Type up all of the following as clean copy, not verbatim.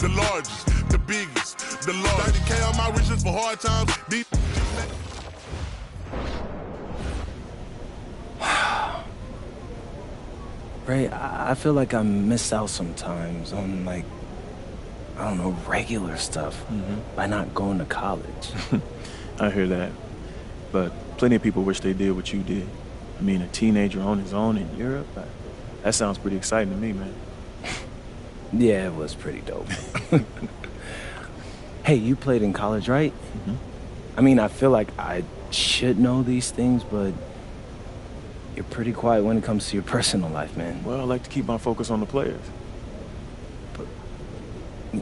the largest, the biggest, the largest. 30K on my riches for hard times. Ray, I feel like I miss out sometimes on, like, I don't know, regular stuff by not going to college. I hear that. But plenty of people wish they did what you did. I mean, a teenager on his own in Europe, that sounds pretty exciting to me, man. Yeah, it was pretty dope. Hey, you played in college, right? I mean, I feel like I should know these things, but you're pretty quiet when it comes to your personal life, man. Well, I like to keep my focus on the players. But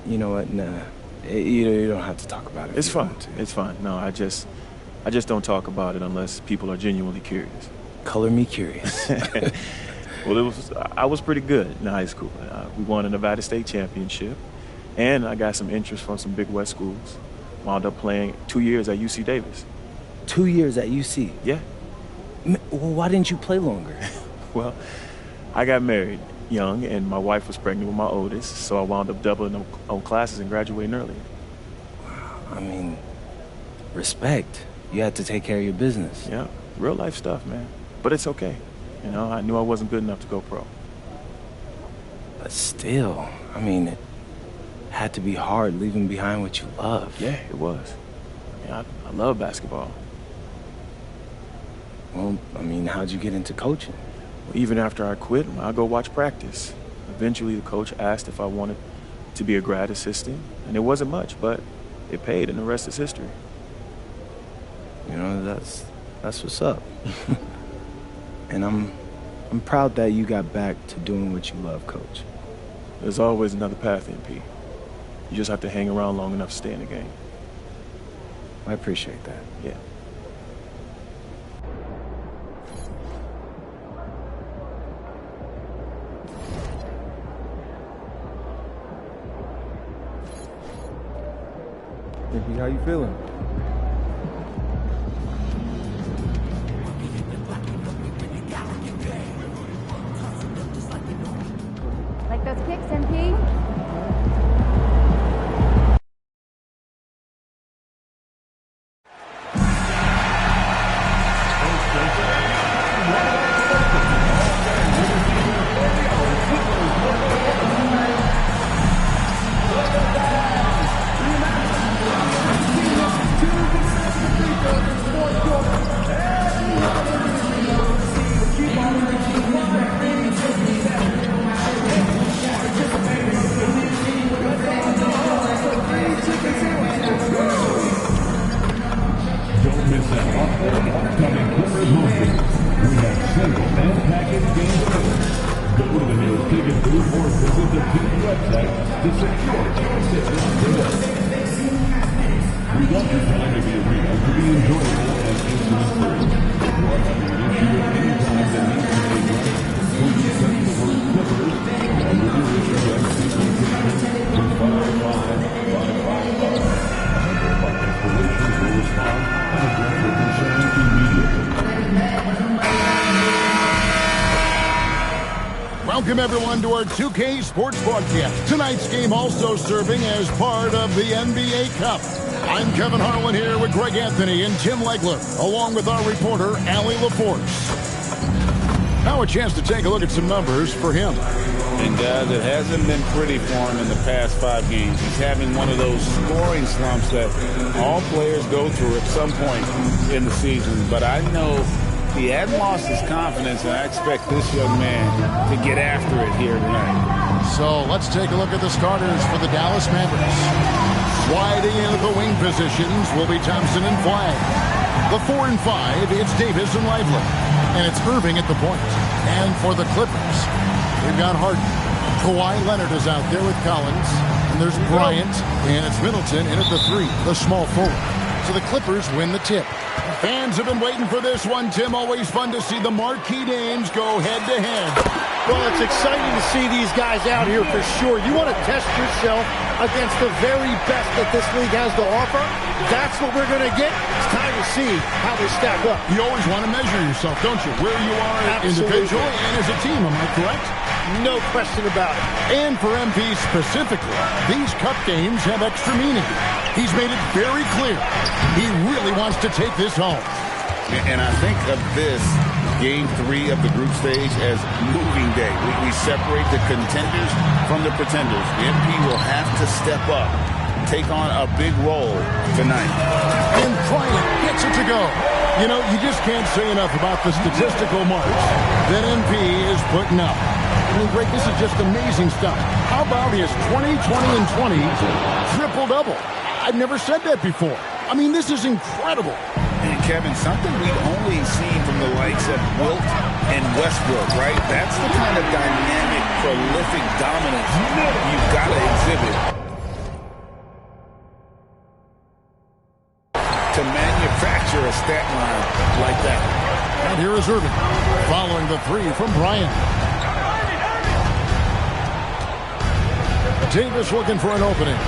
you know what? Nah, you don't have to talk about it. It's fine. It's fine. No, I just don't talk about it unless people are genuinely curious. Color me curious. Well, I was pretty good in high school. We won a Nevada State championship, and I got some interest from some Big West schools. Wound up playing 2 years at UC Davis. 2 years at UC? Yeah. Well, why didn't you play longer? Well, I got married young, and my wife was pregnant with my oldest, so I wound up doubling on classes and graduating earlier. Wow, I mean, respect. You had to take care of your business. Yeah, real life stuff, man. But it's okay. You know, I knew I wasn't good enough to go pro. But still, I mean, it had to be hard leaving behind what you love. Yeah, it was. I love basketball. Well, I mean, how'd you get into coaching? Well, even after I quit, I'd go watch practice. Eventually, the coach asked if I wanted to be a grad assistant, and it wasn't much, but it paid, and the rest is history. You know, that's what's up. And I'm proud that you got back to doing what you love, Coach. There's always another path in, P. You just have to hang around long enough to stay in the game. I appreciate that. Yeah. Nicky, how you feeling? Like those kicks, MP? Welcome, everyone, to our 2K Sports broadcast. Tonight's game also serving as part of the NBA Cup. I'm Kevin Harlan here with Greg Anthony and Tim Legler, along with our reporter, Allie LaForce. Now a chance to take a look at some numbers for him. And, guys, it hasn't been pretty for him in the past 5 games. He's having one of those scoring slumps that all players go through at some point in the season. But I know he hadn't lost his confidence, and I expect this young man to get after it here tonight. So let's take a look at the starters for the Dallas Mavericks. Sliding into the wing positions will be Thompson and Flagg. The 4 and 5, it's Davis and Lively. And it's Irving at the point. And for the Clippers, we've got Harden. Kawhi Leonard is out there with Collins. And there's Bryant. And it's Middleton in at the 3, the small forward. So the Clippers win the tip. Fans have been waiting for this one, Tim. Always fun to see the marquee names go head-to-head. Well, it's exciting to see these guys out here for sure. You want to test yourself against the very best that this league has to offer. That's what we're going to get. It's time to see how they stack up. You always want to measure yourself, don't you? Where you are individually and as a team, am I correct? No question about it. And for MP specifically, these cup games have extra meaning. He's made it very clear he really wants to take this home. And I think of this Game 3 of the group stage as moving day. We separate the contenders from the pretenders. The MP will have to step up, take on a big role tonight. And Bryant gets it to go. You know, you just can't say enough about the statistical marks that MP is putting up. I mean, Greg, this is just amazing stuff. How about his 20, 20, and 20 triple-double? I've never said that before. I mean, this is incredible. And Kevin, something we've only seen from the likes of Wilt and Westbrook, right? That's the kind of dynamic, prolific dominance you've got to exhibit to manufacture a stat line like that. And here is Irving, following the three from Bryant. Davis looking for an opening.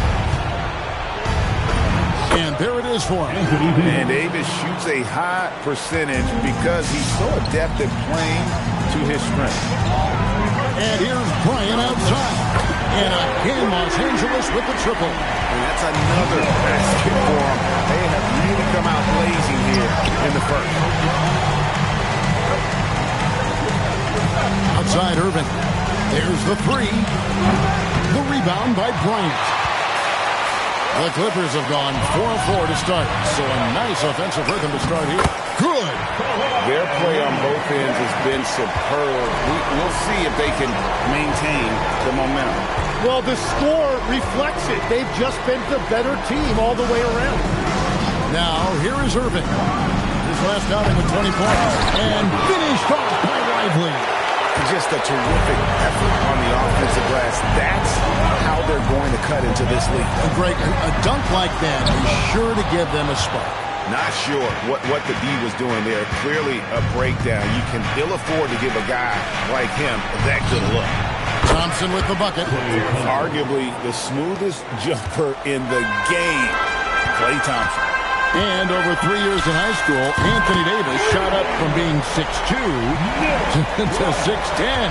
And there it is for him. And Davis shoots a high percentage because he's so adept at playing to his strength. And here's Bryant outside. And again, Los Angeles with the triple. And that's another basket for him. They have really come out blazing here in the first. Outside Irving. There's the three. The rebound by Bryant. The Clippers have gone 4-4 to start, so a nice offensive rhythm to start here. Good. Their play on both ends has been superb. We'll see if they can maintain the momentum. Well, the score reflects it. They've just been the better team all the way around. Now, here is Irving. His last outing with 20 points. And finished off by Lively. Just a terrific effort on the offensive glass. That's how they're going to cut into this league. And Greg, a dunk like that is sure to give them a spark. Not sure what the D was doing there. Clearly a breakdown. You can ill afford to give a guy like him that good look. Thompson with the bucket. Arguably the smoothest jumper in the game. Klay Thompson. And over 3 years in high school, Anthony Davis shot up from being 6'2 to 6'10.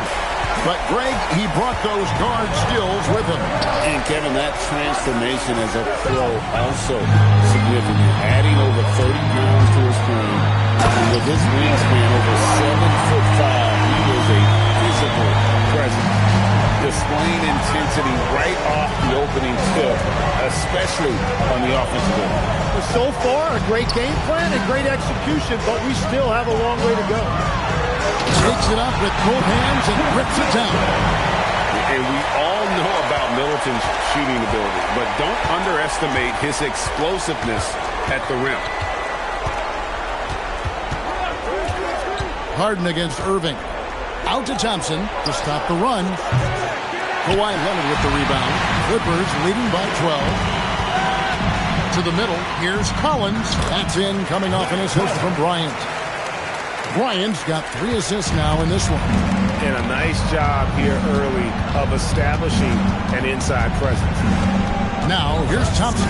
But Greg, he brought those guard skills with him. And Kevin, that transformation as a pro also significant. Adding over 30 pounds to his frame. And with his wingspan over 7'5", he is a physical presence. Displaying intensity right off the opening tip, especially on the offensive end. So far, a great game plan and great execution, but we still have a long way to go. Takes it up with both hands and rips it down. And we all know about Middleton's shooting ability, but don't underestimate his explosiveness at the rim. Harden against Irving. Out to Thompson to stop the run. Kawhi Leonard with the rebound. Clippers leading by 12. To the middle, here's Collins. That's in, coming off an assist from Bryant. Bryant's got 3 assists now in this one. And a nice job here early of establishing an inside presence. Now, here's Thompson.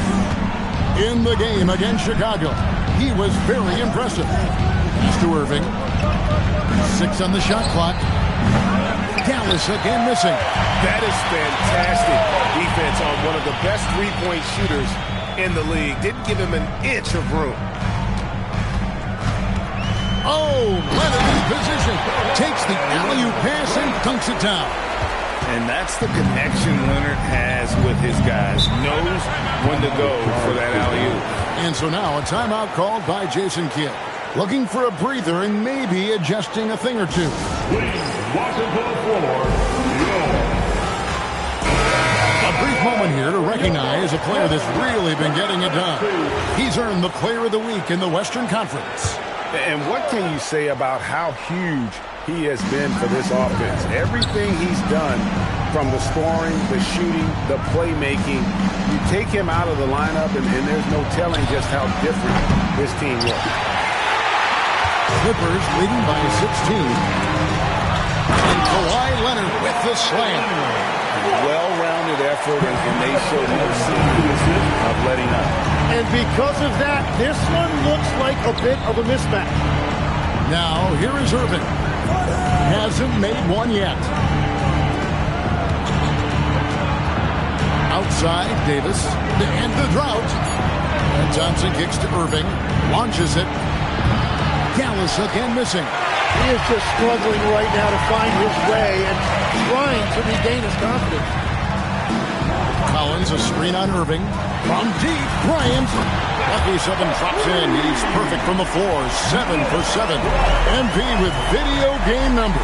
In the game against Chicago. He was very impressive. He's to Irving. 6 on the shot clock. Dallas again missing. That is fantastic defense on one of the best three-point shooters in the league. Didn't give him an inch of room. Oh, Leonard in position. Takes the alley-oop pass and dunks it down. And that's the connection Leonard has with his guys. Knows when to go for that alley-oop. And so now a timeout called by Jason Kidd. Looking for a breather and maybe adjusting a thing or two. A brief moment here to recognize a player that's really been getting it done. He's earned the Player of the Week in the Western Conference. And what can you say about how huge he has been for this offense? Everything he's done, from the scoring, the shooting, the playmaking, you take him out of the lineup and there's no telling just how different this team looks. Clippers leading by 16. And Kawhi Leonard with the slam. Well-rounded effort, and they showed no signs of letting up. And because of that, this one looks like a bit of a mismatch. Now, here is Irving. Hasn't made one yet. Outside, Davis to end the drought. And Thompson kicks to Irving. Launches it. Gallus again missing. He is just struggling right now to find his way and trying to regain his confidence. Collins, a screen on Irving. From deep, Bryant. Lucky 7 drops in. He's perfect from the floor. 7 for 7. MP with video game number.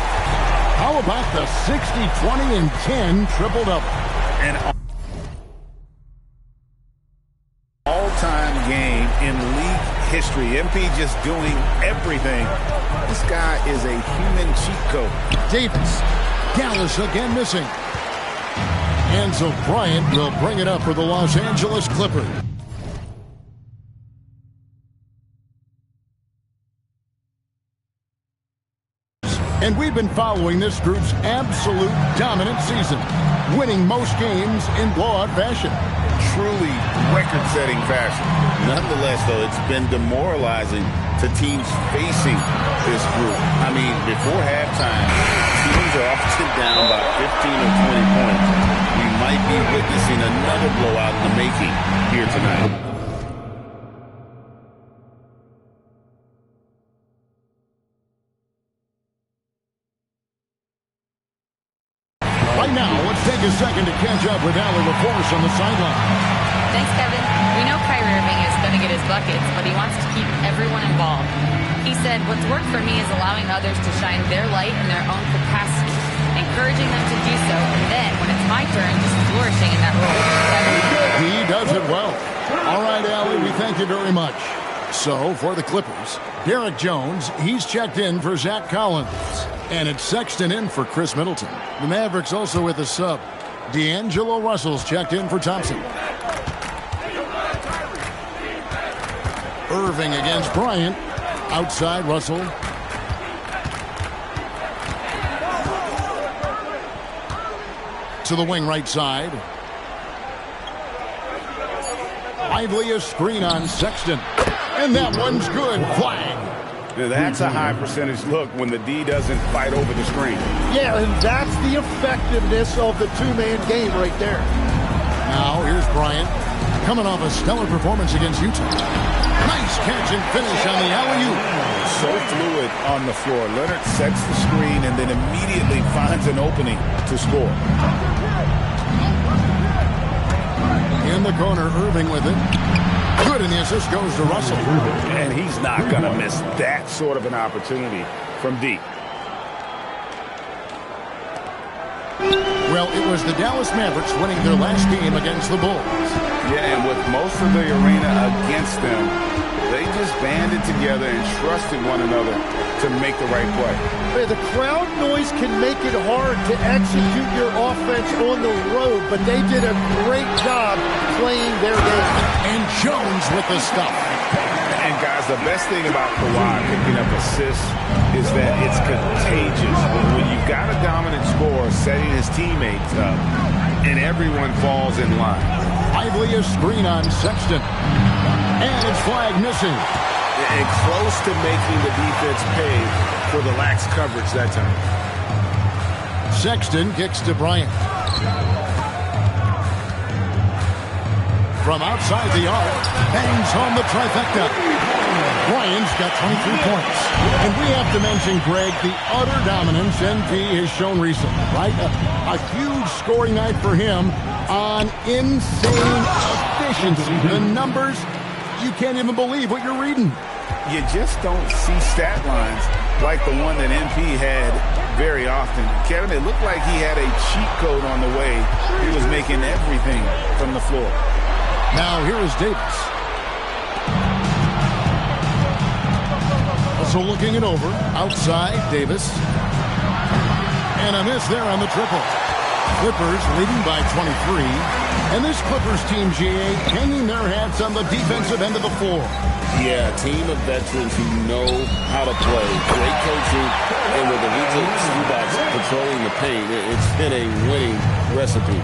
How about the 60, 20, and 10 triple-double? An all-time game in league history. MP just doing everything. This guy is a human cheat code. Davis. Gallus again missing. And so Bryant will bring it up for the Los Angeles Clippers. And we've been following this group's absolute dominant season, winning most games in blowout fashion. Truly record-setting fashion. Nonetheless, though, it's been demoralizing to teams facing this group. I mean, before halftime, teams are often down by 15 or 20 points. We might be witnessing another blowout in the making here tonight. Right now, let's take a second to catch up with Allie LaForce on the sideline. Thanks, Kevin. We know Kyrie Irving is going to get his buckets, but he wants to keep everyone involved. He said, what's worked for me is allowing others to shine their light in their own capacity, encouraging them to do so, and then, when it's my turn, just flourishing in that role. He does it well. All right, Allie, we thank you very much. So, for the Clippers, Derek Jones, he's checked in for Zach Collins. And it's Sexton in for Chris Middleton. The Mavericks also with a sub. D'Angelo Russell's checked in for Thompson. Irving against Bryant. Outside, Russell. To the wing right side. Lively a screen on Sexton. And that one's good. Flag. That's a high percentage look when the D doesn't fight over the screen. Yeah, and that's the effectiveness of the two-man game right there. Now, here's Bryant. Coming off a stellar performance against Utah. Nice catch and finish on the alley-oop. So fluid on the floor. Leonard sets the screen and then immediately finds an opening to score. In the corner, Irving with it. Good, and the assist goes to Russell. And he's not going to miss that sort of an opportunity from deep. Well, it was the Dallas Mavericks winning their last game against the Bulls. Yeah, and with most of the arena against them, they just banded together and trusted one another to make the right play. The crowd noise can make it hard to execute your offense on the road, but they did a great job playing their game. And Jones with the stuff. And guys, the best thing about Kawhi picking up assists is that it's contagious. When you've got a dominant scorer setting his teammates up, and everyone falls in line. Lively a screen on Sexton. And it's flag missing. And close to making the defense pay for the lax coverage that time. Sexton kicks to Bryant. From outside the arc, bangs home the trifecta. Bryant's got 23 points. And we have to mention, Greg, the utter dominance NP has shown recently, right? A huge scoring night for him on insane efficiency. The numbers, you can't even believe what you're reading. You just don't see stat lines like the one that MP had very often. Kevin, it looked like he had a cheat code on the way. He was making everything from the floor. Now here is Davis. Also looking it over. Outside, Davis. And a miss there on the triple. Clippers leading by 23. And this Clippers team, GA, hanging their hats on the defensive end of the floor. Yeah, a team of veterans who know how to play. Great coaching, and with the regional Q-Box patrolling the paint, it's been a winning recipe.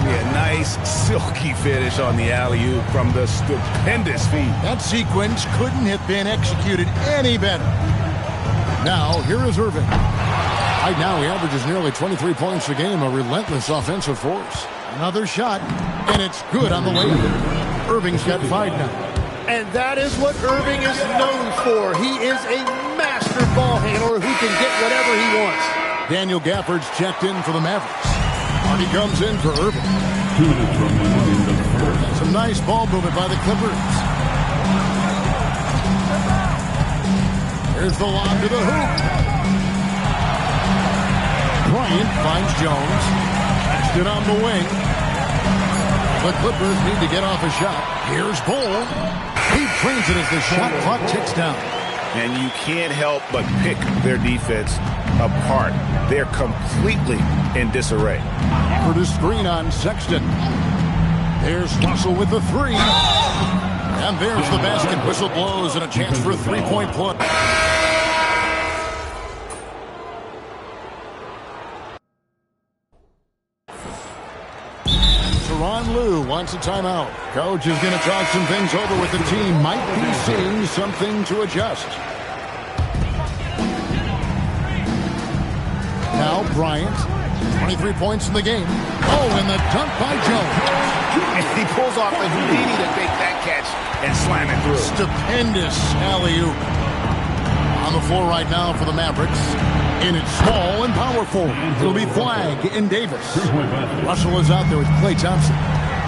Yeah, nice silky finish on the alley-oop from the stupendous feed. That sequence couldn't have been executed any better. Now, here is Irving. Right now, he averages nearly 23 points a game, a relentless offensive force. Another shot, And it's good on the way. Irving's got 5 now. And that is what Irving is known for. He is a master ball handler who can get whatever he wants. Daniel Gafford's checked in for the Mavericks. Hardy comes in for Irving. Some nice ball movement by the Clippers. Here's the lob to the hoop. Bryant finds Jones. Passed it on the wing. The Clippers need to get off a shot. Here's Bull. He brings it as the shot clock ticks down. And you can't help but pick their defense apart. They're completely in disarray. For the screen on Sexton. There's Russell with the 3. And there's the basket. Whistle blows and a chance for a 3-point play. Ron Lou wants a timeout. Coach is going to talk some things over with the team. Might be seeing something to adjust. Now Bryant, 23 points in the game. Oh, and the dunk by Jones. And he pulls off the Houdini to make that catch and slam it through. Stupendous alley-oop. On the floor right now for the Mavericks. In its small and power forward. It'll be Flagg in Davis. Russell is out there with Klay Thompson.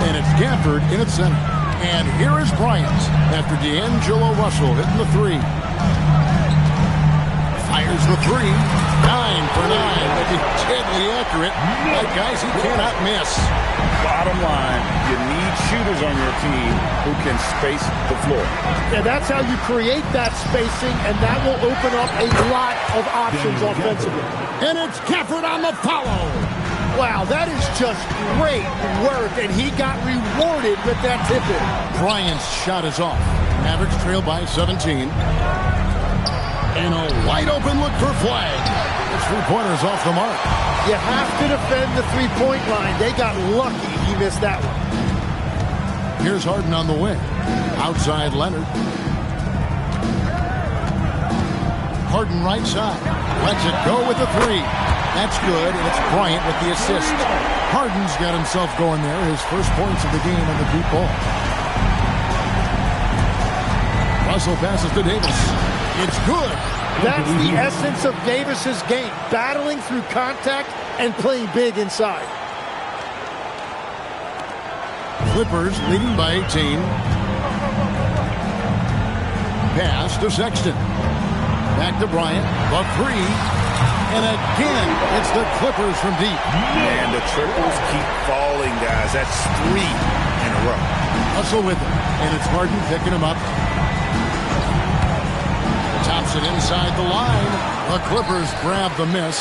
And it's Gafford in its center. And here is Bryant after D'Angelo Russell hitting the 3. Fires the 3. 9 for 9. Making deadly accurate. Like guys he cannot miss. Bottom line, you need shooters on your team who can space the floor. And that's how you create that spacing, and that will open up a lot of options offensively. And it's Gafford on the follow. Wow, that is just great work, and he got rewarded with that tip-in. Bryant's shot is off. Mavericks trail by 17. And a wide-open look for Flagg. His 3-pointer's off the mark. You have to defend the 3-point line. They got lucky he missed that one. Here's Harden on the wing. Outside Leonard. Harden right side. Lets it go with the 3. That's good, and it's Bryant with the assist. Harden's got himself going there. His first points of the game on the deep ball. Russell passes to Davis. It's good. That's the essence of Davis's game. Battling through contact and playing big inside. Clippers leading by 18. Pass to Sexton. Back to Bryant. The 3. And again, it's the Clippers from deep. And the triples keep falling, guys. That's 3 in a row. Russell with it. And it's Harden picking him up. Thompson inside the line. The Clippers grab the miss.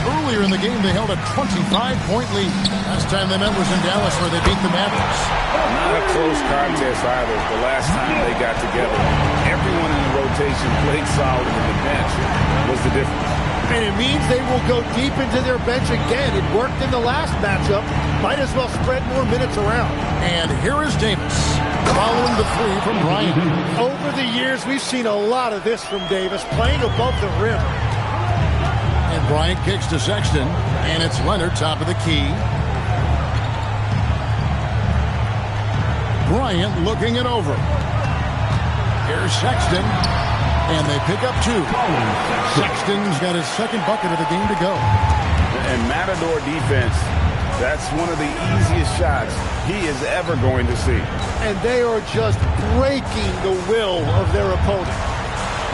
Earlier in the game, they held a 25-point lead. Last time they met was in Dallas, where they beat the Mavericks. Not a close contest either. The last time they got together, everyone in the rotation played solid, and the bench was the difference. And it means they will go deep into their bench again. It worked in the last matchup. Might as well spread more minutes around. And here is Davis, following the 3 from Bryant. Over the years, we've seen a lot of this from Davis, playing above the rim. And Bryant kicks to Sexton, and it's Leonard, top of the key. Bryant looking it over. Here's Sexton, and they pick up 2. Sexton's got his second bucket of the game to go. And Matador defense, that's one of the easiest shots he is ever going to see. And they are just breaking the will of their opponent.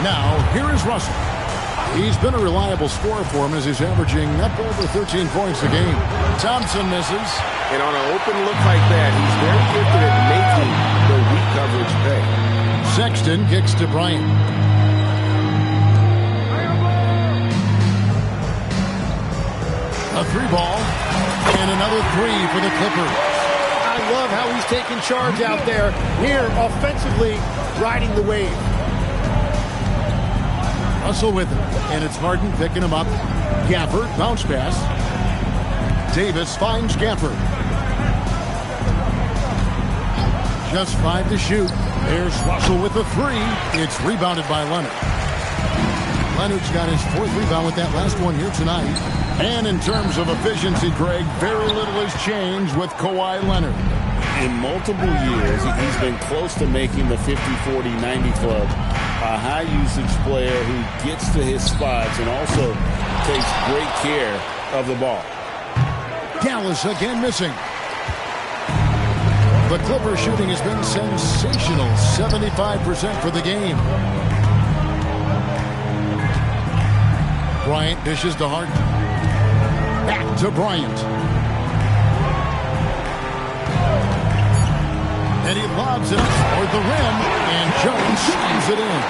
Now, here is Russell. He's been a reliable scorer for him as he's averaging up over 13 points a game. Thompson misses. And on an open look like that, he's very gifted at making the weak coverage pay. Sexton kicks to Bryant. A 3-ball. And another 3 for the Clippers. I love how he's taking charge out there. Here, offensively, riding the wave. Russell with him. And it's Harden picking him up. Gafford, bounce pass. Davis finds Gafford. Just 5 to shoot. There's Russell with the 3. It's rebounded by Leonard. Leonard's got his 4th rebound with that last one here tonight. And in terms of efficiency, Greg, very little has changed with Kawhi Leonard. In multiple years, he's been close to making the 50-40-90 club. A high-usage player who gets to his spots and also takes great care of the ball. Dallas again missing. The Clippers shooting has been sensational. 75% for the game. Bryant dishes to Harden. Back to Bryant. And he lobs it toward the rim, and Jones slams it in.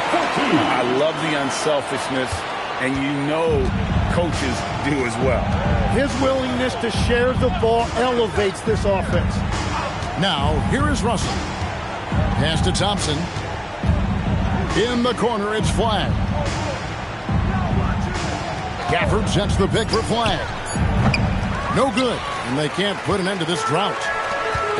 I love the unselfishness, and you know coaches do as well. His willingness to share the ball elevates this offense. Now, here is Russell. Pass to Thompson. In the corner, it's Flag. Gafford sets the pick for Flag. No good, and they can't put an end to this drought.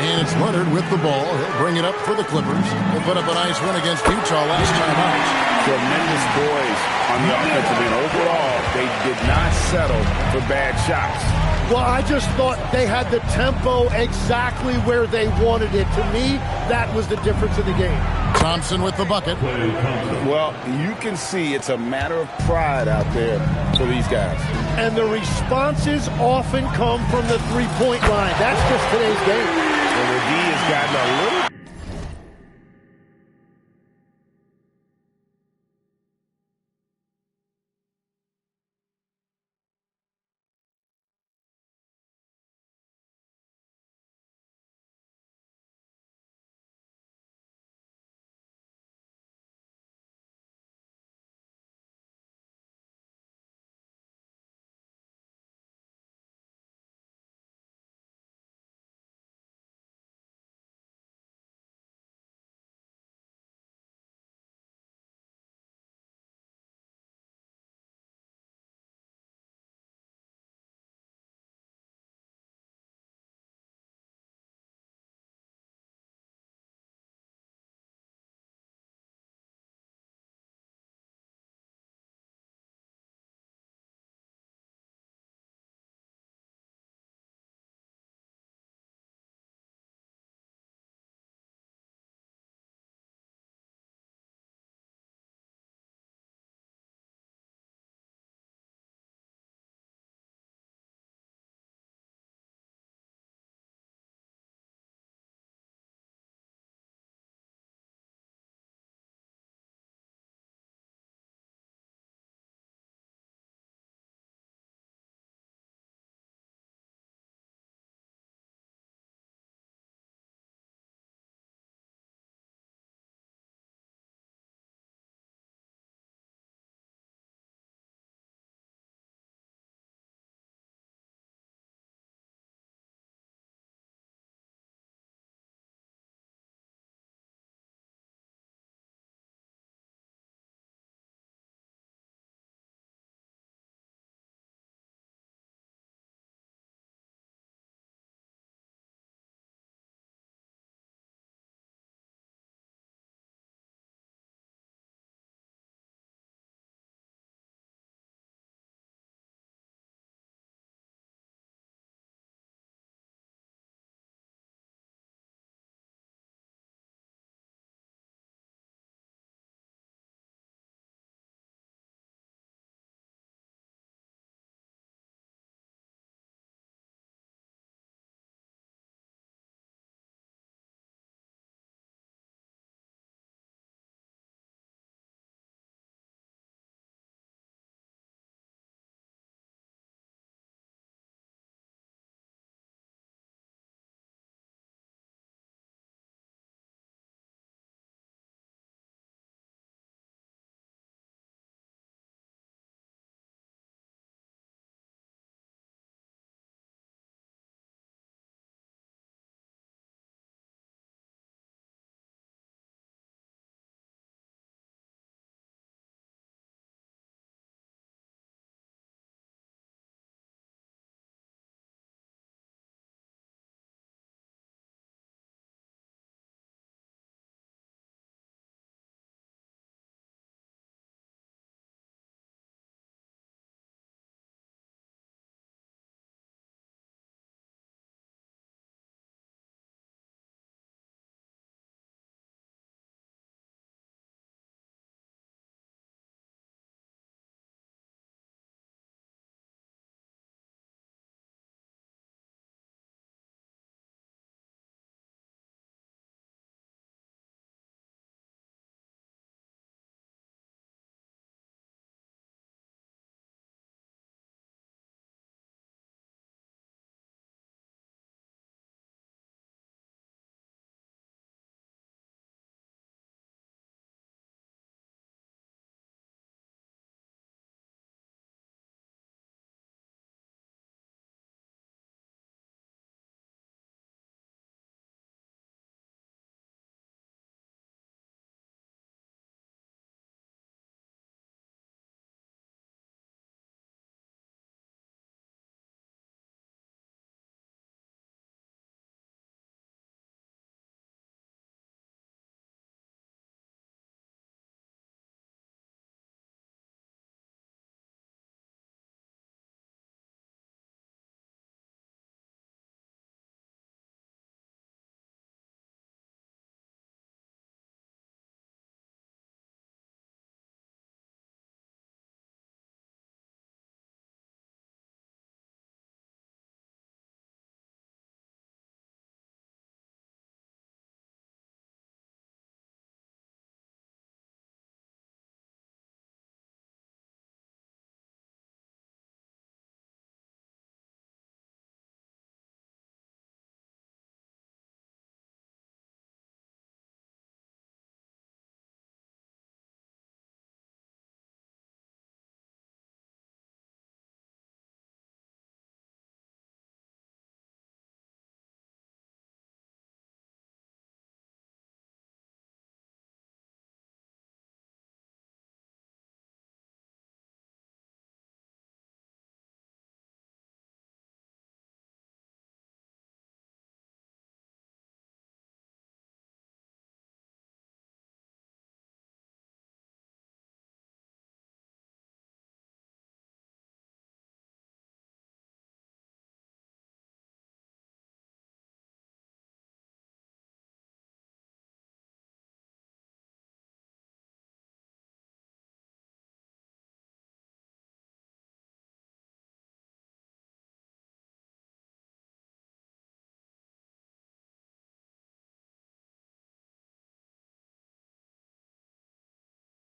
And it's Leonard with the ball. He'll bring it up for the Clippers. They put up a nice win against Utah last time out. Tremendous boys on the offensive end. Overall, they did not settle for bad shots. Well, I just thought they had the tempo exactly where they wanted it. To me, that was the difference in the game. Thompson with the bucket. Well, you can see it's a matter of pride out there for these guys. And the responses often come from the three-point line. That's just today's game. And the D has gotten a little